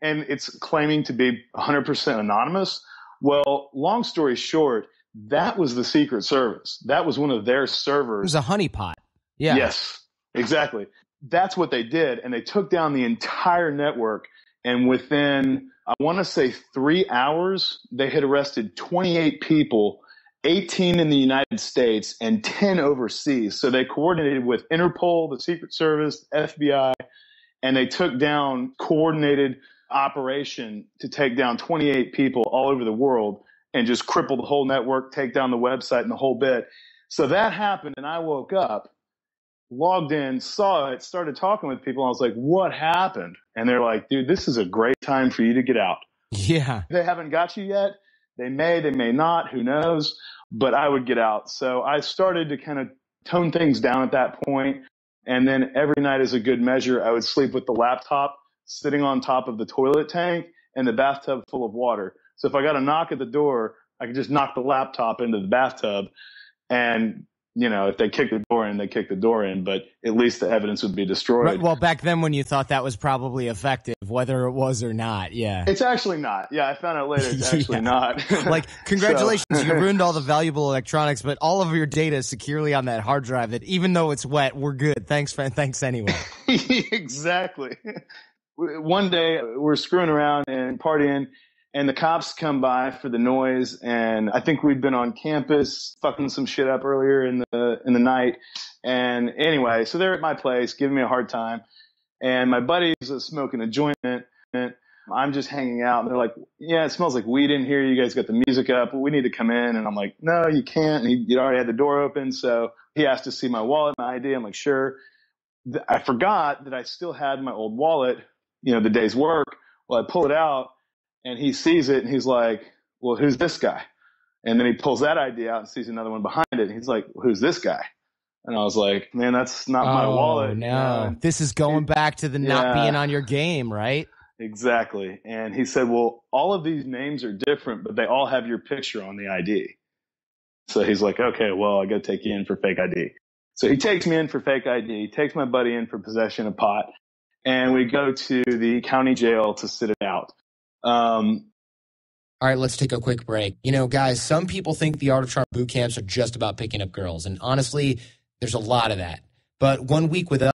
and it's claiming to be 100% anonymous. Well, long story short, that was the Secret Service. That was one of their servers. It was a honeypot. Yeah. Yes, exactly. That's what they did. And they took down the entire network. And within, I want to say 3 hours, they had arrested 28 people, 18 in the United States and 10 overseas. So they coordinated with Interpol, the Secret Service, FBI, and they took down coordinated operation to take down 28 people all over the world and just cripple the whole network, take down the website and the whole bit. So that happened, and I woke up, logged in, saw it, started talking with people. And I was like, what happened? And they're like, dude, this is a great time for you to get out. Yeah. They haven't got you yet. They may not, who knows, but I would get out. So I started to kind of tone things down at that point. And then every night as a good measure, I would sleep with the laptop sitting on top of the toilet tank and the bathtub full of water. So if I got a knock at the door, I could just knock the laptop into the bathtub. And, you know, if they kick the door in, they kick the door in, but at least the evidence would be destroyed. Right. Well, back then when you thought that was probably effective, whether it was or not. Yeah. It's actually not. Yeah. I found out later it's actually not. Like, congratulations. So. You ruined all the valuable electronics, but all of your data is securely on that hard drive that even though it's wet, we're good. Thanks anyway. Exactly. One day we're screwing around and partying, and the cops come by for the noise, and I think we'd been on campus fucking some shit up earlier in the night. And anyway, so they're at my place giving me a hard time, and my buddy's smoking a joint. I'm just hanging out, and they're like, yeah, it smells like weed in here. You guys got the music up. We need to come in. And I'm like, no, you can't. And he already had the door open, so he asked to see my wallet, my ID. I'm like, sure. I forgot that I still had my old wallet, you know, the day's work. Well, I pull it out, and he sees it, and he's like, well, who's this guy? And then he pulls that ID out and sees another one behind it. And he's like, who's this guy? And I was like, man, that's not my wallet. Oh, no. This is going back to the not being on your game, right? Exactly. And he said, well, all of these names are different, but they all have your picture on the ID. So he's like, okay, well, I got to take you in for fake ID. So he takes me in for fake ID, takes my buddy in for possession of pot, and we go to the county jail to sit it out. All right, let's take a quick break. You know, guys, some people think the Art of Charm boot camps are just about picking up girls. And honestly, there's a lot of that. But 1 week with us